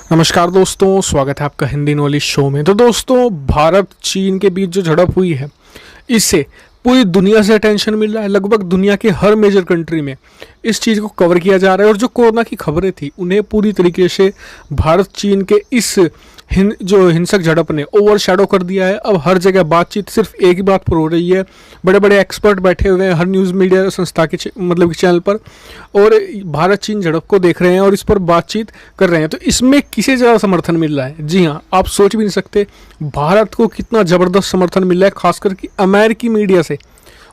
नमस्कार दोस्तों, स्वागत है आपका हिंदी नॉलेज शो में। तो दोस्तों, भारत चीन के बीच जो झड़प हुई है, इससे पूरी दुनिया से अटेंशन मिल रहा है। लगभग दुनिया के हर मेजर कंट्री में इस चीज़ को कवर किया जा रहा है और जो कोरोना की खबरें थी उन्हें पूरी तरीके से भारत चीन के इस जो हिंसक झड़प ने ओवर शैडो कर दिया है। अब हर जगह बातचीत सिर्फ एक ही बात पर हो रही है। बड़े बड़े एक्सपर्ट बैठे हुए हैं हर न्यूज़ मीडिया संस्था के मतलब चैनल पर, और भारत चीन झड़प को देख रहे हैं और इस पर बातचीत कर रहे हैं। तो इसमें किसे ज़्यादा समर्थन मिल रहा है? जी हाँ, आप सोच भी नहीं सकते भारत को कितना ज़बरदस्त समर्थन मिल रहा है, खासकर कि अमेरिकी मीडिया से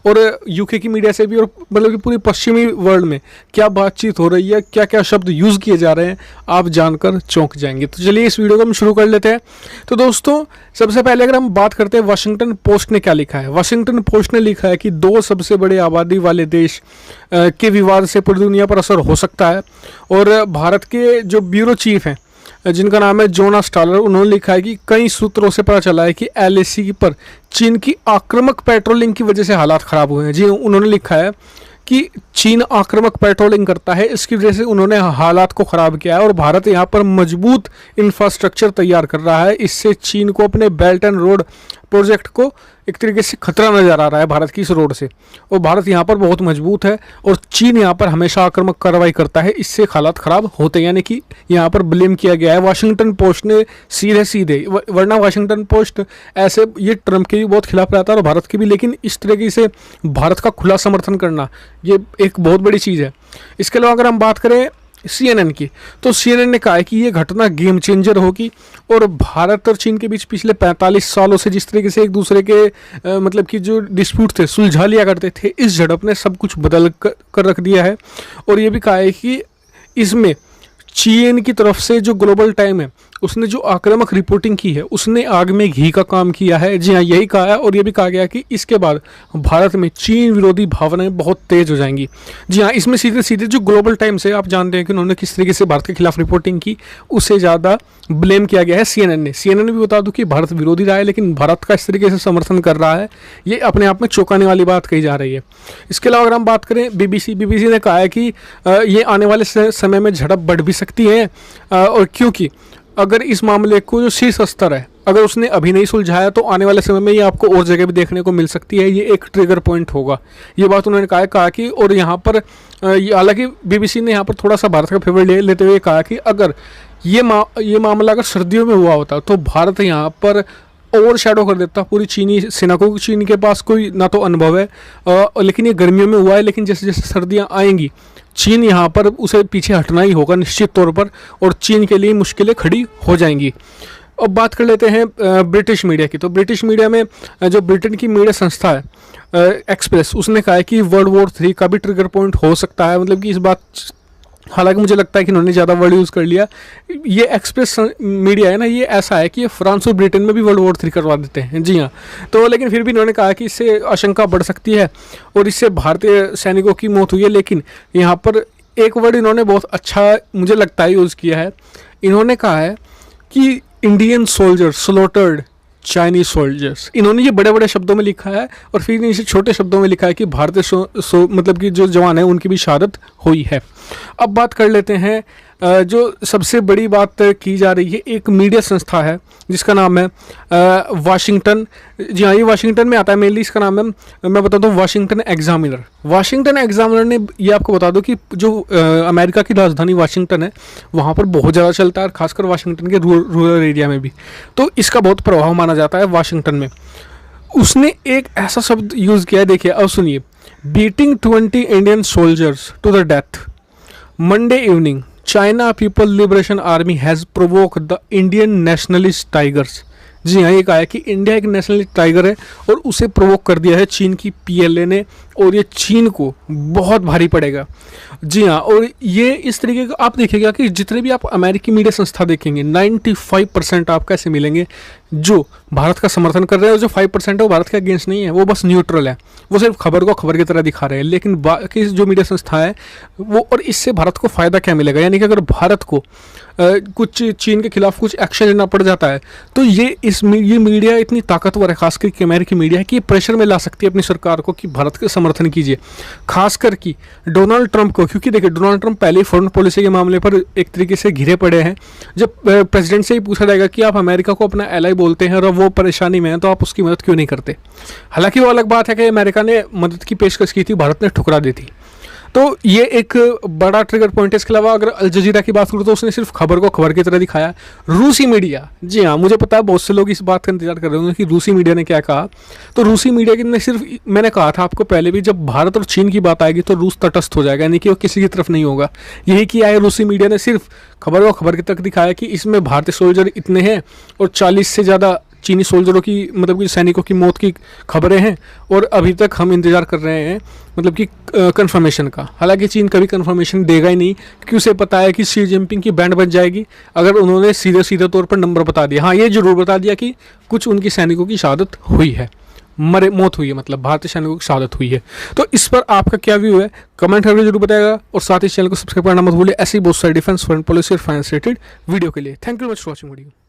और यूके की मीडिया से भी, और मतलब कि पूरी पश्चिमी वर्ल्ड में क्या बातचीत हो रही है, क्या क्या शब्द यूज़ किए जा रहे हैं, आप जानकर चौंक जाएंगे। तो चलिए इस वीडियो को हम शुरू कर लेते हैं। तो दोस्तों, सबसे पहले अगर हम बात करते हैं वाशिंगटन पोस्ट ने क्या लिखा है। वाशिंगटन पोस्ट ने लिखा है कि दो सबसे बड़े आबादी वाले देश के विवाद से पूरी दुनिया पर असर हो सकता है। और भारत के जो ब्यूरो चीफ हैं जिनका नाम है जोनास टालर, उन्होंने लिखा है कि कई सूत्रों से पता चला है कि एलएसी पर चीन की आक्रामक पेट्रोलिंग की वजह से हालात ख़राब हुए हैं। जी, उन्होंने लिखा है कि चीन आक्रामक पेट्रोलिंग करता है, इसकी वजह से उन्होंने हालात को ख़राब किया है और भारत यहाँ पर मजबूत इंफ्रास्ट्रक्चर तैयार कर रहा है। इससे चीन को अपने बेल्ट एंड रोड प्रोजेक्ट को एक तरीके से खतरा नज़र आ रहा है भारत की इस रोड से, और भारत यहाँ पर बहुत मजबूत है और चीन यहाँ पर हमेशा आक्रामक कार्रवाई करता है, इससे हालात ख़राब होते हैं। यानी कि यहाँ पर ब्लेम किया गया है वाशिंगटन पोस्ट ने सीधे वरना वाशिंगटन पोस्ट ऐसे ये ट्रंप के भी बहुत खिलाफ रहता है और भारत के भी, लेकिन इस तरीके से भारत का खुला समर्थन करना ये एक बहुत बड़ी चीज़ है। इसके अलावा अगर हम बात करें CNN की, तो CNN ने कहा है कि ये घटना गेम चेंजर होगी और भारत और चीन के बीच पिछले 45 सालों से जिस तरीके से एक दूसरे के मतलब कि जो डिस्प्यूट थे सुलझा लिया करते थे, इस झड़प ने सब कुछ बदल कर रख दिया है। और ये भी कहा है कि इसमें चीन की तरफ से जो ग्लोबल टाइम है उसने जो आक्रामक रिपोर्टिंग की है उसने आग में घी का काम किया है। जी हाँ, यही कहा है। और ये भी कहा गया कि इसके बाद भारत में चीन विरोधी भावनाएं बहुत तेज हो जाएंगी। जी हाँ, इसमें सीधे सीधे जो ग्लोबल टाइम से आप जानते हैं कि उन्होंने किस तरीके से भारत के खिलाफ रिपोर्टिंग की, उससे ज़्यादा ब्लेम किया गया है CNN ने। CNN भी बता दूं कि भारत विरोधी रहा है, लेकिन भारत का इस तरीके से समर्थन कर रहा है, ये अपने आप में चौंकाने वाली बात कही जा रही है। इसके अलावा अगर हम बात करें BBC ने कहा है कि ये आने वाले समय में झड़प बढ़ भी सकती है, और क्योंकि अगर इस मामले को जो शीर्ष स्तर है अगर उसने अभी नहीं सुलझाया तो आने वाले समय में ये आपको और जगह भी देखने को मिल सकती है, ये एक ट्रिगर पॉइंट होगा। ये बात उन्होंने कहा कि और यहाँ पर हालांकि BBC ने यहाँ पर थोड़ा सा भारत का फेवर लेते हुए कहा कि अगर ये मामला अगर सर्दियों में हुआ होता तो भारत यहाँ पर ओवर शैडो कर देता पूरी चीनी सेना को। चीन के पास कोई ना तो अनुभव है, लेकिन ये गर्मियों में हुआ है, लेकिन जैसे जैसे सर्दियाँ आएंगी चीन यहाँ पर उसे पीछे हटना ही होगा निश्चित तौर पर, और चीन के लिए मुश्किलें खड़ी हो जाएंगी। अब बात कर लेते हैं ब्रिटिश मीडिया की। तो ब्रिटिश मीडिया में जो ब्रिटेन की मीडिया संस्था है एक्सप्रेस, उसने कहा है कि वर्ल्ड वॉर 3 का भी ट्रिगर पॉइंट हो सकता है। मतलब कि इस बात, हालांकि मुझे लगता है कि इन्होंने ज़्यादा वर्ड यूज़ कर लिया। ये एक्सप्रेस मीडिया है ना, ये ऐसा है कि ये फ्रांस और ब्रिटेन में भी वर्ल्ड वॉर 3 करवा देते हैं। जी हाँ, तो लेकिन फिर भी इन्होंने कहा कि इससे आशंका बढ़ सकती है और इससे भारतीय सैनिकों की मौत हुई है। लेकिन यहाँ पर एक वर्ड इन्होंने बहुत अच्छा मुझे लगता है यूज़ किया है। इन्होंने कहा है कि Indian soldiers slaughtered Chinese soldiers. इन्होंने ये बड़े बड़े शब्दों में लिखा है और फिर इसे छोटे शब्दों में लिखा है कि भारतीय मतलब कि जो जवान है उनकी भी शहादत हुई है। अब बात कर लेते हैं जो सबसे बड़ी बात की जा रही है, एक मीडिया संस्था है जिसका नाम है वाशिंगटन। जी हाँ, ये वाशिंगटन में आता है मेनली। इसका नाम है, मैं बता दूँ, वाशिंगटन एग्जामिनर। वाशिंगटन एग्जामिनर ने, ये आपको बता दो कि जो अमेरिका की राजधानी वाशिंगटन है वहाँ पर बहुत ज़्यादा चलता है, खासकर वाशिंगटन के रूरल एरिया में भी, तो इसका बहुत प्रभाव माना जाता है वाशिंगटन में। उसने एक ऐसा शब्द यूज़ किया है, देखिए अब सुनिए, beating 20 Indian soldiers to the death Monday evening, China People Liberation Army has provoked the Indian nationalist tigers। जी हाँ, ये कहा है कि इंडिया एक नेशनलिस्ट टाइगर है और उसे प्रोवोक कर दिया है चीन की PLA ने, और ये चीन को बहुत भारी पड़ेगा। जी हाँ, और ये इस तरीके का आप देखिएगा कि जितने भी आप अमेरिकी मीडिया संस्था देखेंगे 95% आपको ऐसे मिलेंगे जो भारत का समर्थन कर रहे हैं, और जो 5% है वो भारत के अगेंस्ट नहीं है, वो बस न्यूट्रल है, वो सिर्फ खबर को खबर की तरह दिखा रहे हैं। लेकिन बाकी जो मीडिया संस्था है वो, और इससे भारत को फ़ायदा क्या मिलेगा, यानी कि अगर भारत को कुछ चीन के खिलाफ कुछ एक्शन लेना पड़ जाता है तो ये मीडिया इतनी ताकतवर है, खासकर कि अमेरिकी मीडिया है, कि प्रेशर में ला सकती है अपनी सरकार को कि भारत के समर्थन कीजिए, खासकर कि डोनाल्ड ट्रंप को, क्योंकि देखिए डोनाल्ड ट्रंप पहले ही फॉरेन पॉलिसी के मामले पर एक तरीके से घिरे पड़े हैं। जब प्रेसिडेंट से ही पूछा जाएगा कि आप अमेरिका को अपना एलाई बोलते हैं और वो परेशानी में है तो आप उसकी मदद क्यों नहीं करते। हालांकि वो अलग बात है कि अमेरिका ने मदद की पेशकश की थी, भारत ने ठुकरा दी थी। तो ये एक बड़ा ट्रिगर पॉइंट है। इसके अलावा अगर अल जजीरा की बात करूँ तो उसने सिर्फ खबर को खबर की तरह दिखाया। रूसी मीडिया, जी हाँ, मुझे पता है बहुत से लोग इस बात का इंतजार कर रहे होंगे कि रूसी मीडिया ने क्या कहा। तो रूसी मीडिया ने सिर्फ, मैंने कहा था आपको पहले भी, जब भारत और चीन की बात आएगी तो रूस तटस्थ हो जाएगा, यानी कि वो किसी की तरफ नहीं होगा। यही किया है रूसी मीडिया ने, सिर्फ खबर को खबर की तक दिखाया कि इसमें भारतीय सोल्जर इतने हैं और 40 से ज़्यादा चीनी सोल्जरों की, मतलब कि सैनिकों की मौत की खबरें हैं, और अभी तक हम इंतज़ार कर रहे हैं मतलब कि कंफर्मेशन का। हालांकि चीन कभी कंफर्मेशन देगा ही नहीं, क्योंकि उसे पता है कि शी जिनपिंग की बैंड बज जाएगी अगर उन्होंने सीधे सीधे तौर पर नंबर बता दिया। हाँ, ये जरूर बता दिया कि कुछ उनकी सैनिकों की शहादत हुई है, मौत हुई है, मतलब भारतीय सैनिकों की शहादत हुई है। तो इस पर आपका क्या व्यू है, कमेंट करके जरूर बताएगा, और साथ ही चैनल को सब्सक्राइब करना मत भूलिए ऐसी बहुत सारी डिफेंस, फॉरेन पॉलिसी और फाइनेंस रिलेटेड वीडियो के लिए। Thank you much for watching video.